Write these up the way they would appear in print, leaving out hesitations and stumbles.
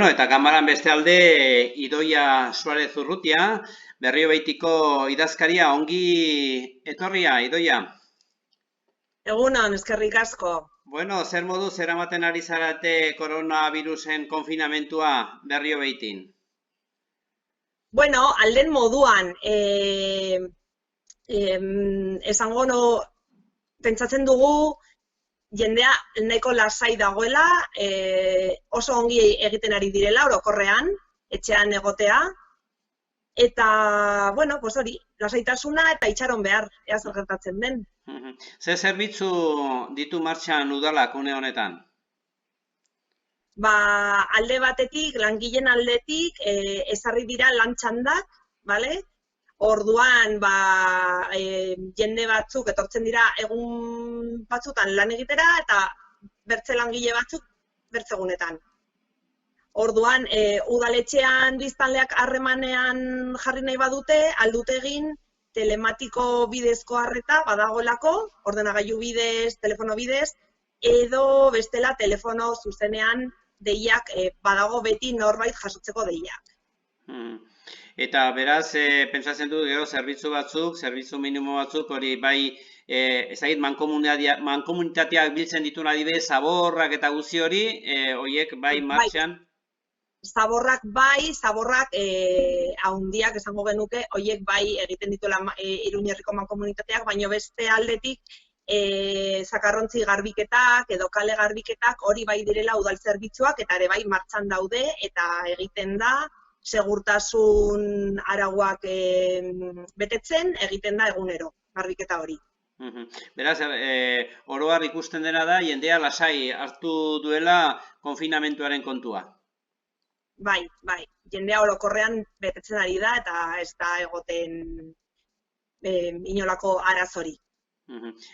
Bueno, eta kamaran beste alde Idoia Suarez Urrutia, Berriobeitiko idazkaria, ongi etorria, Idoia. Egunon, eskerrik asko. Bueno, zer moduz eramaten ari zarate koronavirusen konfinamentua Berriobeitin? Bueno, alden moduan, esango pentsatzen dugu jendea nahiko lasai dagoela, oso ongi egiten ari direla orokorrean, etxean egotea, eta, bueno, pues hori, lasaitasuna eta itxaron behar, ea zer gertatzen den. Ze zerbitzu ditu martxan udalak une honetan? Alde batetik, langileen aldetik, ezarri dira lan txandak, bale? Orduan, jende batzuk etortzen dira egun batzutan lan egitera eta bertze langile batzuk bertzegunetan. Orduan, udaletxean biztanleak harremanean jarri nahi badute, aldute egin telematiko bidezko arreta badagoelako, ordenagailu bidez, telefono bidez, edo bestela telefono zuzenean deiak badago beti norbait jasotzeko deiak. Eta beraz, pentsatzen dut gero zerbitzu minimo batzuk, hori bai, ezagit mankomunitateak biltzen dituen adibidez, zaborrak eta guzti hori, horiek bai martxan? Zaborrak haundiak esango genuke, horiek bai egiten dituela Iruñerriko mankomunitateak, baina beste aldetik zakarrontzi garbiketak edo kale garbiketak hori bai direla udal zerbitzuak eta ere bai martxan daude eta egiten da segurtasun arauak betetzen egiten da egunero garbiketa hori. Beraz, oro har ikusten dena da jendea lasai hartu duela konfinamentuaren kontua. Bai, jendea orokorrean betetzen ari da eta ez da egoten inolako arazorik.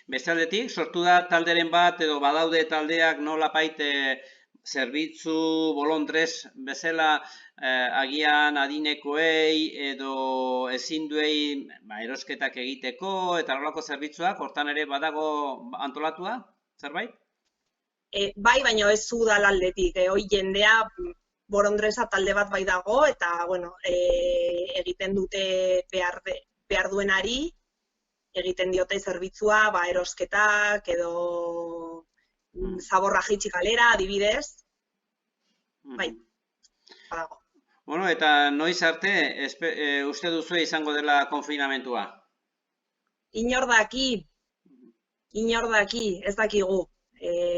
Beste aldetik, sortu da talderen bat edo badaude taldeak nolapait zerbitzu bolondrez bezala agian adinekoei edo ezinduei erosketak egiteko eta horrelako zerbitzuak, hortan ere badago antolatua, zerbait? Bai, baina ez udal aldetik, hoi jendea bolondreza talde bat bai dago eta bueno, egiten dute behar duenari, egiten diote zerbitzua, erosketak edo zaborra jaitsi kalera, adibidez. Bai, badago. Bueno, eta noiz arte uste duzu izango dela konfinamentua? Inor daki, ez dakigu.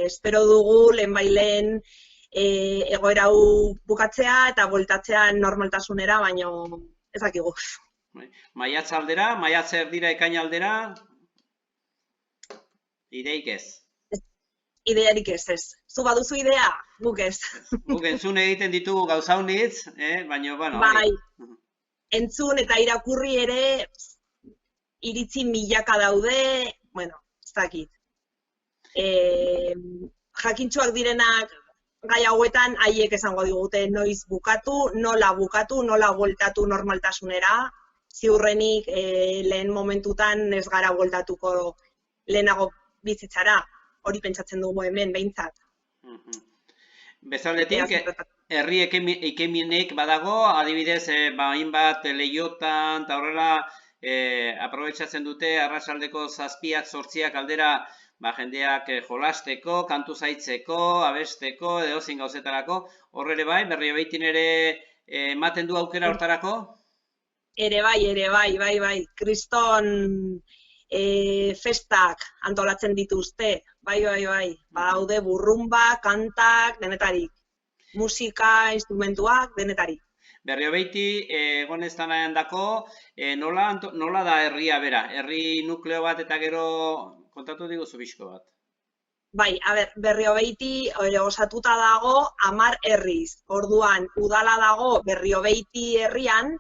Espero dugu lehenbailen egoera hau bukatzea eta bueltatzea normaltasunera, baina ez dakigu. Maiatz aldera, maiatz erdira ekain aldera, ideik ez? Idearik ez. Zu baduzu idea, guk ez. Guk entzun egiten ditugu gauza honitz, baina, bueno... Bai, entzun eta irakurri ere iritzi milaka daude, bueno, ez dakit. Jakintsuak direnak gai hauetan haiek esango digute noiz bukatu, nola bueltatu normaltasunera, ziurrenik lehen momentutan ez gara bueltatuko lehenago bizitzara, hori pentsatzen dugu hemen behintzat. Bezaldetik, herri ekimenik badago, adibidez, hainbat lehiotan eta horrela aprobetxatzen dute arratsaldeko 7-8 aldera jendeak jolasteko, kantu zaitzeko, abesteko, edozein gauzetarako. Horre bai, Berriobeitin ere ematen du aukera hortarako? Ere bai. Kriston festak antolatzen dituzte, bai. Badaude burrumba, kantak, denetarik. Musika, instrumentuak, denetarik. Berriobeiti egon ez dako, nola da herria bera? Herri nukleo bat eta gero kontatu diguzu bizko bat. Bai, Berriobeiti osatuta dago 10 herriz. Orduan, udala dago Berriobeiti herrian,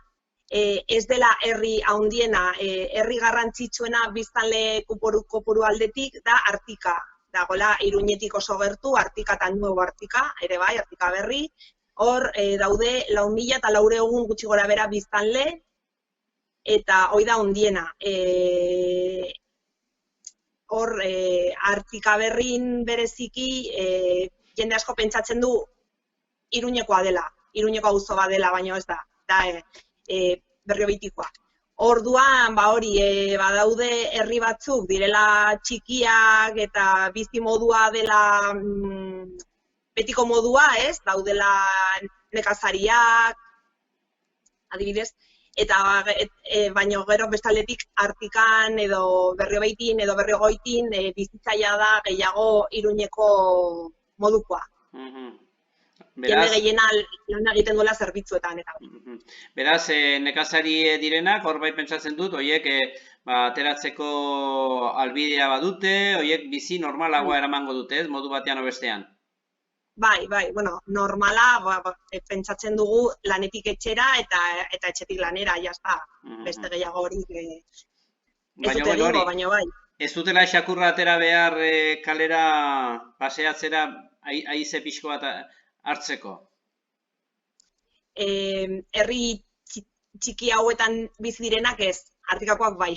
ez dela herri handiena, herri garrantzitsuena biztanle kopuru aldetik da Artika. Dagoela Iruñetik oso gertu, Artika eta Nuevo Artika, ere bai, Artika berri. Hor daude 4.000 eta 400 gutxi gora bera biztanle, eta hoi da handiena. Hor, Artika berrin bereziki, jende asko pentsatzen du Iruñekoa dela. Iruñeko auzo bat dela, baino ez da Berriobitikoa. Orduan, hori, badaude herri batzuk direla txikiak eta bizi modua dela betiko modua, ez? Daudela nekazariak, adibidez, eta baino gero bestaldetik Artikan edo Berriobeitin edo Berriogoitin bizitzaia da gehiago Iruñeko modukoa. Jende gehiena lan egiten duela zerbitzuetan eta. Beraz, nekazari direnak, hor bai pentsatzen dut, horiek ateratzeko albidea badute, horiek bizi normalagoa eramango dute, modu batean o bestean. Bai, bueno, normala, pentsatzen dugu lanetik etxera eta etxetik lanera, jazta, beste gehiago hori ez dut egingo, baina bai. Ez dutela xakurra atera behar kalera paseatzera haize pixko bat hartzeko? Herri txiki hauetan bizi direnak ez, Artikakoak bai.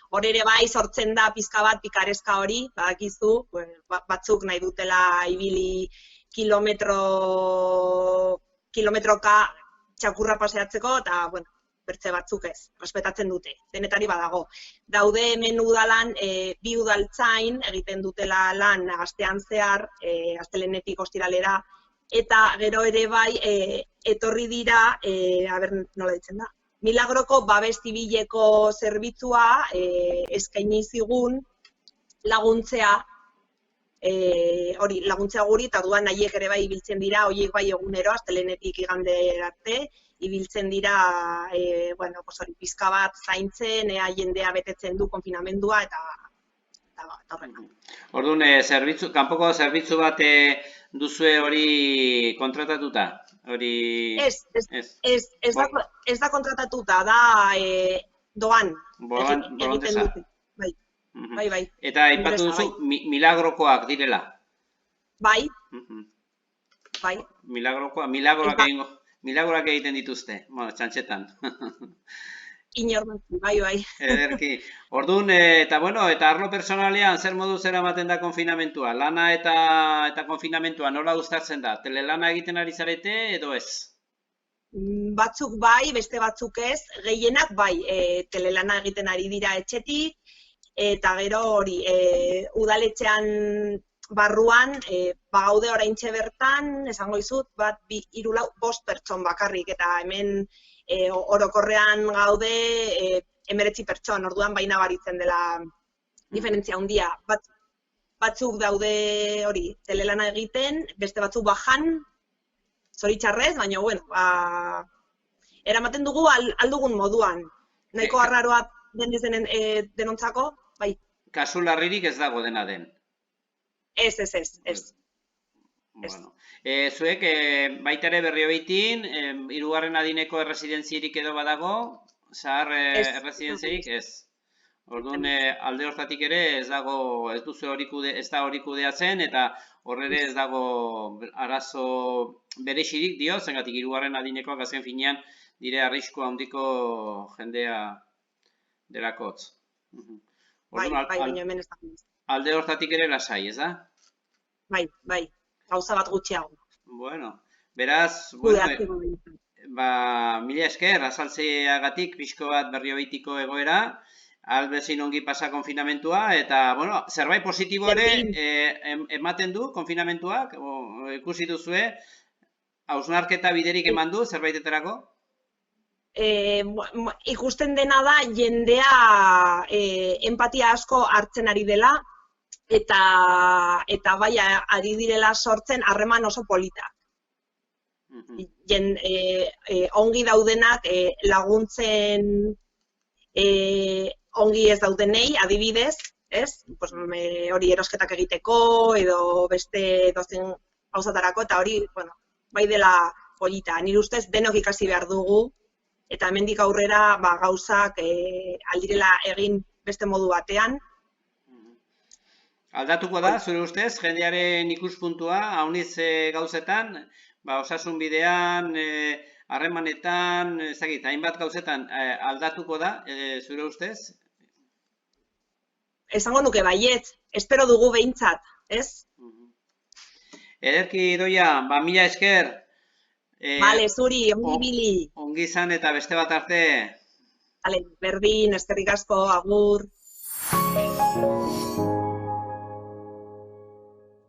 Hor ere bai sortzen da pizka bat pikareska hori, badakizu, batzuk nahi dutela ibili kilometroka txakurra paseatzeko, eta, bueno, bertze batzuk ez, respetatzen dute, denetari badago. Daude hemen udalan, bi udaltzain egiten dutela lan astean zehar, astelehenetik ostiralera, eta gero ere bai etorri dira, nola ditzen da, Milagroko babes zibileko zerbitzua eskaini zigun laguntzea, laguntzea guri, eta orduan nahiek ere bai ibiltzen dira, horiek bai egunero, astelehenetik igandera arte, ibiltzen dira, pizka bat zaintzen, jendea betetzen du konfinamendua, eta horrela. Orduan, kanpoko zerbitzu bat duzue hori kontratatuta? Ez da kontratatuta, da doan egiten dute. Bai. Eta aipatu duzu milagrokoak direla? Bai. Milagroak egiten dituzte, txantxetan. Inormazki, bai. Ederki. Orduan, eta arlo personalean zer moduz eramaten da konfinamentua? Lana eta konfinamentua nola uztartzen da? Telelana egiten ari zarete edo ez? Batzuk bai, beste batzuk ez. Gehienak bai, telelana egiten ari dira etxetik, eta gero hori, udaletxean barruan, gaude oraintxe bertan, esango dizut, 5 pertson bakarrik, eta hemen orokorrean gaude 19 pertson, orduan baina baritzen dela diferentzia handia. Batzuk daude hori, telelana egiten, beste batzuk bajan, zoritxarrez, baina, eramaten dugu aldugun moduan. Nahiko arraroa denontzako, bai. Kasu larririk ez dago dena den? Ez. Zuek, baita ere Berriobeitin, 3. adineko erresidentziarik edo badago, zahar erresidentziarik ez. Orduan, alde hortatik ere ez da hori kudeatzen, eta horre ez dago arazo berexirik dio, zengatik 3. adinekoak azken finean dire arrisku handiko jendea delakotz. Bai, baina hemen ez da. Alde hortatik ere lasai, ez da? Bai, gauza bat gutxiago. Bueno, beraz, mila esker, azaltzeagatik pixko bat Berriobeitiko egoera, albezin ongi pasa konfinamentua, eta, zerbait positibo ere ematen du konfinamentuak, ikusi duzue, hausnarketa biderik eman du, zerbaitetarako? Ikusten dena da, jendea empatia asko hartzen ari dela, eta bai, ari direla sortzen harreman oso politak. Ongi daudenak laguntzen ongi ez daudenei, adibidez, ez? Hori erosketak egiteko, edo beste dozen gauzatarako, eta hori, bai dela polita. Nire ustez, denok ikasi behar dugu, eta hemendik aurrera gauzak aldirela egin beste modu batean. Aldatuko da, zure ustez, jendearen ikuspuntua, hauniz gauzetan, osasun bidean, harremanetan, hainbat gauzetan aldatuko da, zure ustez? Esango nuke baiet, espero dugu behintzat, ez? Ederki, Idoia, mila esker, Bale, zuri, ongi bili. Ongi izan eta beste bat arte. Bale, berdin, eskerrik asko, agur.